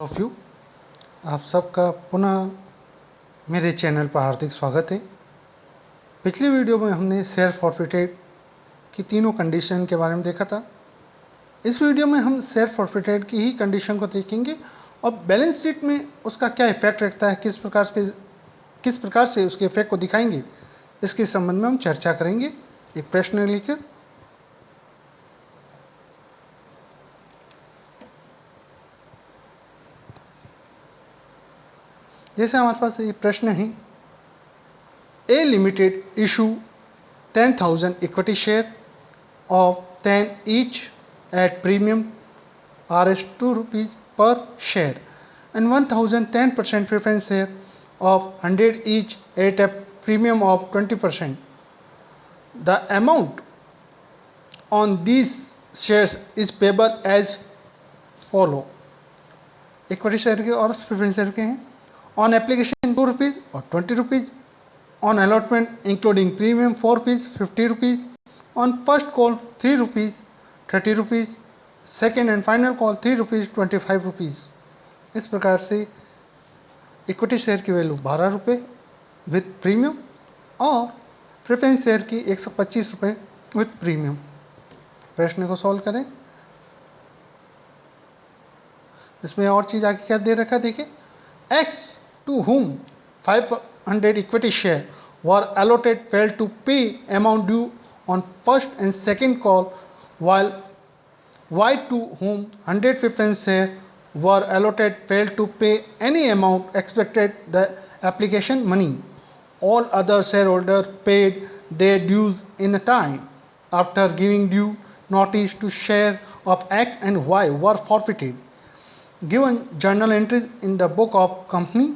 Of you आप सबका पुनः मेरे चैनल पर हार्दिक स्वागत है। पिछली वीडियो में हमने शेयर फॉरफिटेड की तीनों कंडीशन के बारे में देखा था। इस वीडियो में हम शेयर फॉरफिटेड की ही कंडीशन को देखेंगे और बैलेंस शीट में उसका क्या इफेक्ट रखता है, किस प्रकार से उसके इफेक्ट को दिखाएंगे, इसके संबंध में हम चर्चा करेंगे एक प्रश्न लेकर। जैसे हमारे पास ये प्रश्न है, A limited issue 10,000 equity share of 10 each at premium Rs 2 rupees per share and 1,000 10% preference share of 100 each at a premium of 20%. The amount on these shares is payable as follow. Equity share के और preference share के हैं। On application 2 rupees और 20 rupees, on allotment including premium 4 rupees 50 rupees, on first call 3 rupees 30 rupees, second and final call 3 rupees 25 rupees. इस प्रकार से equity share की value 12 रुपये विथ प्रीमियम और प्रेफरेंस शेयर की 125 रुपये विथ प्रीमियम। प्रश्न को सॉल्व करें। इसमें और चीज़ आगे क्या दे रखा है देखिए, x to whom 500 equity share were allotted failed to pay amount due on first and second call, while Y to whom 100 preference share were allotted failed to pay any amount expected the application money. All other shareholders paid their dues in time. After giving due notice to share of X and Y were forfeited. Given journal entries in the book of company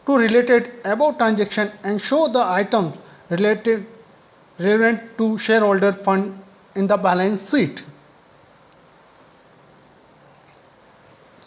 to related above transaction and show the items relevant to shareholder fund in the balance sheet.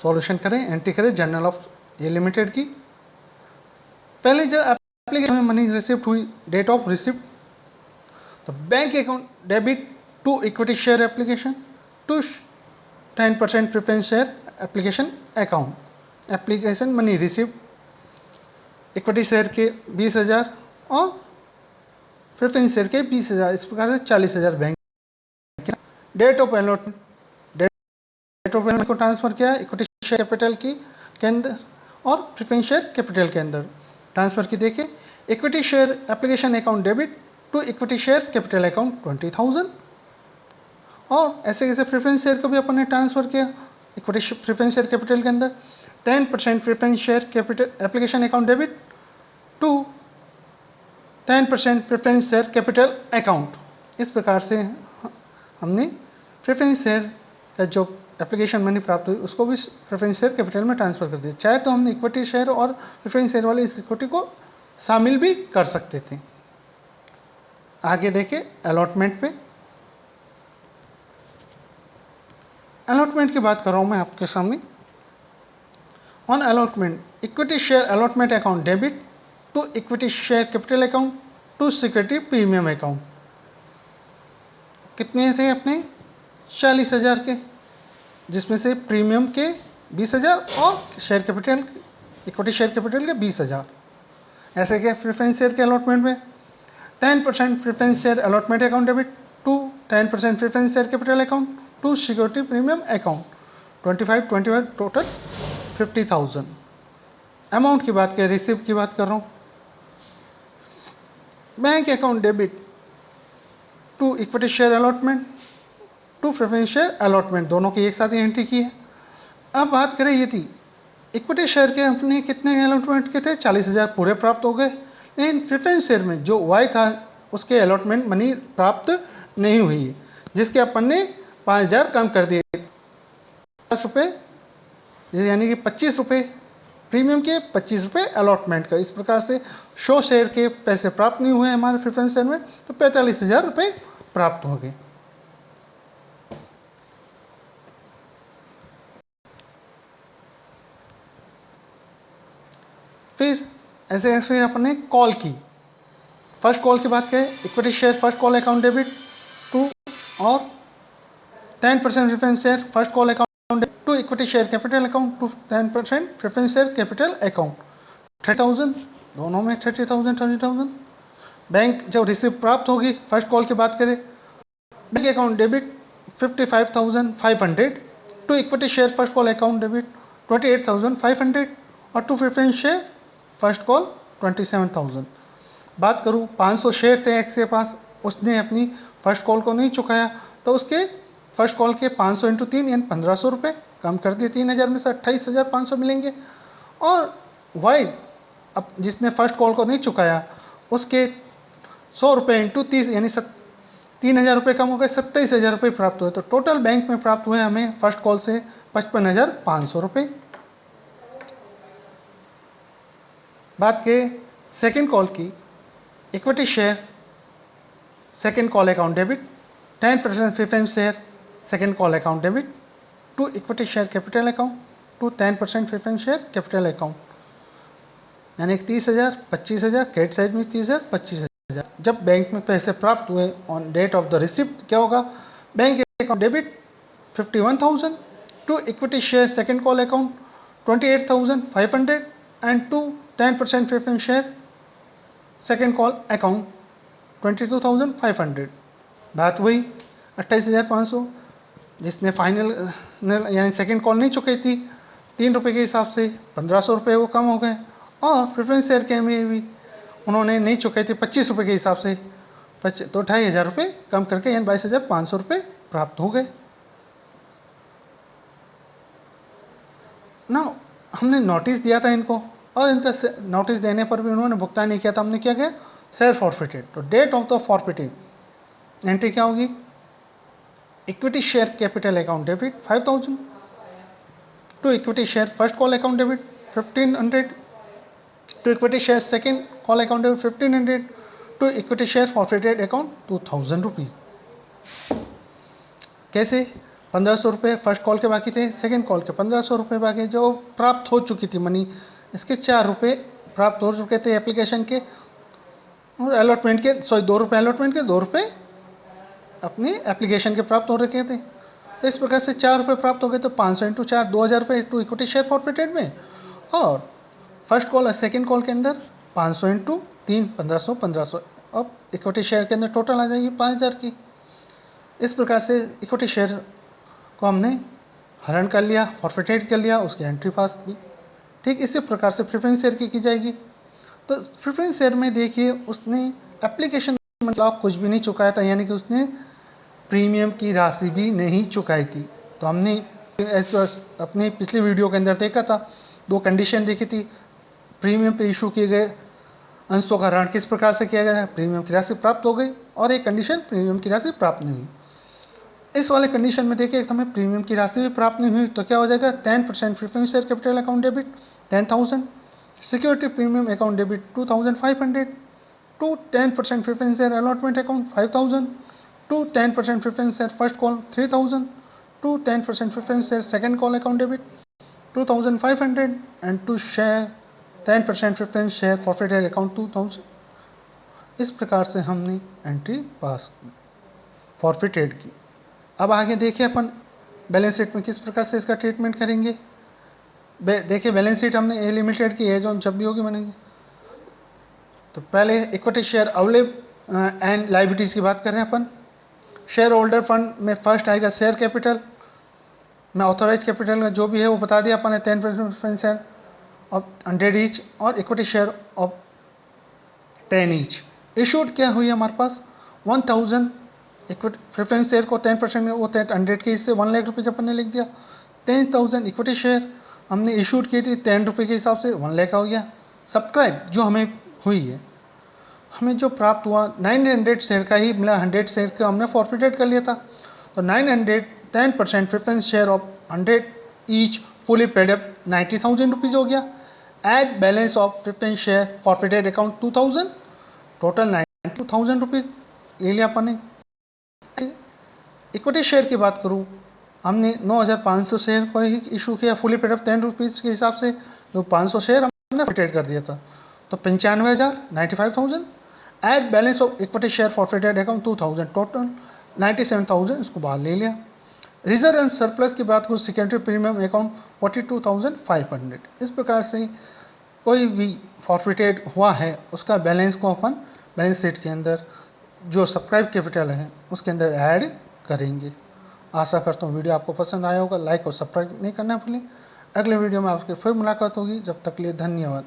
Solution करें, entry करें journal of a limited की। पहले जब application में money receipt हुई, date of receipt, तो bank account debit to equity share application to 10% preference share application account, application money receipt equity share के 20,000 और प्रेफरेंस शेयर के 20,000, इस प्रकार से 40,000 बैंक। डेट ऑफ अलॉटमेंट को ट्रांसफर किया इक्विटी शेयर कैपिटल के अंदर और प्रेफरेंस शेयर कैपिटल के अंदर ट्रांसफर की। देखिए, equity share application account debit to equity share capital account 20,000 और ऐसे कैसे प्रेफरेंस शेयर को भी अपन ने ट्रांसफर किया इक्विटी प्रेफरेंस शेयर कैपिटल के अंदर 10% preference share capital application account debit to 10% preference share capital account. इस प्रकार से हमने प्रेफरेंस शेयर का जो एप्लीकेशन मनी प्राप्त हुई उसको भी प्रेफरेंस शेयर कैपिटल में ट्रांसफर कर दिया। चाहे तो हमने इक्विटी शेयर और प्रेफरेंस शेयर वाले इस इक्विटी को शामिल भी कर सकते थे। आगे देखें अलॉटमेंट पे। अलॉटमेंट की बात कर रहा हूँ मैं आपके सामने। On allotment equity share allotment account debit to equity share capital account to security premium account. कितने थे अपने 40,000 के, जिसमें से प्रीमियम के 20,000 और share capital equity share capital के 20,000। ऐसे क्या प्रेफरेंस शेयर के अलॉटमेंट में 10% preference share allotment account debit to 10% preference share capital account to security premium account 25 total 50,000। Amount की बात करें, रिसिप्ट की बात कर रहा हूँ। Bank account debit to equity share allotment to preference share allotment, दोनों की एक साथ ही एंट्री की है। अब बात करें ये थी इक्विटी शेयर के अपने कितने अलॉटमेंट के थे, 40,000 पूरे प्राप्त हो गए, लेकिन प्रेफरेंस शेयर में जो वाई था उसके अलॉटमेंट मनी प्राप्त नहीं हुई है, जिसके अपन ने 5,000 कम कर दिए, 10 रुपये, यानी कि 25 रुपये प्रीमियम के, 25 रुपये अलॉटमेंट का। इस प्रकार से 100 शेयर के पैसे प्राप्त नहीं हुए हमारे प्रेफरेंस शेयर में, तो 45,000 रुपये प्राप्त हो गए। फिर अपने कॉल की फर्स्ट कॉल की बात करें, equity share first call account debit to और 10% preference share first call account to equity share capital account to 10% preference share capital account 30,000 दोनों में 30,000 बैंक जब रिसिप्ट प्राप्त होगी, फर्स्ट कॉल की बात करें, bank account debit 55,500 to equity share first call account debit 28,500 और to preference share first call 27,000। बात करूं 500 शेयर थे एक्स के पास, उसने अपनी फर्स्ट कॉल को नहीं चुकाया तो उसके फर्स्ट कॉल के 500 इंटू 3 यानी 1,500 रुपये कम कर दिए, 3,000 में से 28,500 मिलेंगे। और वाई अब जिसने फर्स्ट कॉल को नहीं चुकाया उसके 100 रुपये इंटू 30 यानी 3,000 रुपये कम हो गए, 27,000 रुपये प्राप्त हुए। तो टोटल बैंक में प्राप्त हुए हमें फर्स्ट कॉल से 55,500 रुपये। बात के सेकेंड कॉल की, equity share second call account debit 10% preference share second call account debit to equity share capital account to 10% preference share capital account, यानी 30,000, 25,000, क्रेडिट साइड में 30,000, 25,000। जब बैंक में पैसे प्राप्त हुए on date of the receipt क्या होगा, bank account debit 51,000 to equity share second call account 28,500 and to 10% preference share second call account 22,500। बात हुई 28,500, जिसने फाइनल यानी सेकेंड कॉल नहीं चुकी थी 3 रुपये के हिसाब से 1,500 रुपये वो कम हो गए, और प्रेफरेंस शेयर के में भी उन्होंने नहीं चुकाई थी 25 रुपये के हिसाब से, तो 2,500 रुपये कम करके यानी 22,500 रुपये प्राप्त हो गए। ना हमने नोटिस दिया था इनको, और इनका नोटिस देने पर भी उन्होंने भुगतान नहीं किया था, हमने क्या किया, शेयर फॉरफिटेड। तो date of the forfeited entry क्या होगी, equity share capital account debit 5,000 to equity share first call account debit 1,500 to equity share second call account debit 1,500 to equity share forfeited account 2,000 rupees. कैसे, 1,500 रुपये first call के बाकी थे, second call के 1,500 रुपये बाकी जो प्राप्त हो चुकी थी मनी, इसके 4 रुपये प्राप्त हो चुके थे एप्लीकेशन के और अलॉटमेंट के, 2 रुपये अलॉटमेंट के, 2 रुपये अपनी एप्लीकेशन के प्राप्त हो रखे थे। तो इस प्रकार से 4 रुपये प्राप्त हो गए, तो 500 इंटू 4 2,000 रुपये टू इक्विटी शेयर फॉरफिटेड में, और फर्स्ट कॉल और सेकेंड कॉल के अंदर 500 इंटू 3 1,500। अब इक्विटी शेयर के अंदर टोटल आ जाएगी 5,000 की। इस प्रकार से इक्विटी शेयर को हमने हरण कर लिया, फॉरफिटेड कर लिया, उसकी एंट्री पास की। ठीक इसी प्रकार से प्रेफरेंस शेयर की जाएगी। तो प्रेफरेंस शेयर में देखिए उसने एप्लीकेशन मतलब कुछ भी नहीं चुकाया था, यानी कि उसने प्रीमियम की राशि भी नहीं चुकाई थी। तो हमने अपनी पिछली वीडियो के अंदर देखा था, 2 कंडीशन देखी थी, प्रीमियम पे इशू किए गए अंशों का ऋण किस प्रकार से किया गया, प्रीमियम की राशि प्राप्त हो गई, और एक कंडीशन प्रीमियम की राशि प्राप्त नहीं हुई। इस वाले कंडीशन में देखिए हमें प्रीमियम की राशि भी प्राप्त नहीं हुई, तो क्या हो जाएगा, 10% preference share capital account debit 10,000, security premium account debit 2,500 to 10% preference share allotment account 5,000 to 10% preference share first call 3,000 to 10% preference share second call account debit 2,500 and to share 10% preference share forfeited account 2,000। इस प्रकार से हमने entry पास की, forfeited की। अब आगे देखिए अपन balance sheet में किस प्रकार से इसका ट्रीटमेंट करेंगे। देखिए बैलेंस शीट हमने ए लिमिटेड की है, जो जब भी होगी बनेगी। तो पहले equity share available and liabilities की बात कर रहे हैं अपन। शेयर होल्डर फंड में फर्स्ट आएगा शेयर कैपिटल में, ऑथोराइज कैपिटल का जो भी है वो बता दिया अपन ने, 10% शेयर ऑफ 100 ईच, और equity share of 10 each. Issued क्या हुई हमारे पास, 1,000 इक्विटी प्रेफरेंस शेयर को 10% में वो 100 के हिस्से 1 लाख रुपये अपन ने लिख दिया। 10,000 इक्विटी शेयर हमने इशूड की थी 10 रुपये के हिसाब से 1 लाख हो गया। सब्सक्राइब जो हमें हुई है, हमें जो प्राप्त हुआ 900 शेयर का ही मिला, 100 शेयर का हमने फॉरफिटेड कर लिया था। तो 900 10% preference share of 100 each fully paid up 90,000 rupees हो गया। Add balance of preference share forfeited account 2,000, total 92,000 rupees ले लिया अपन ने। इक्विटी शेयर की बात करूँ, हमने 9,500 शेयर को ही इशू किया फुली पेड अप 10 रुपीज़ के हिसाब से, जो 500 शेयर हमने फॉरफिटेड कर दिया था, तो 95,000 95,000। Add balance of equity share forfeited account 2,000, total 97,000 इसको बाहर ले लिया। रिजर्व एंड सरप्लस की बात करूँ, सेकेंडरी प्रीमियम अकाउंट 42,500। इस प्रकार से कोई भी फॉरफिटेड हुआ है उसका बैलेंस को अपन बैलेंस शीट के अंदर जो सब्सक्राइब कैपिटल है उसके अंदर ऐड करेंगे। आशा करता हूँ वीडियो आपको पसंद आया होगा। लाइक और सब्सक्राइब नहीं करना भूलें। अगले वीडियो में आपकी फिर मुलाकात होगी। जब तक के लिए धन्यवाद।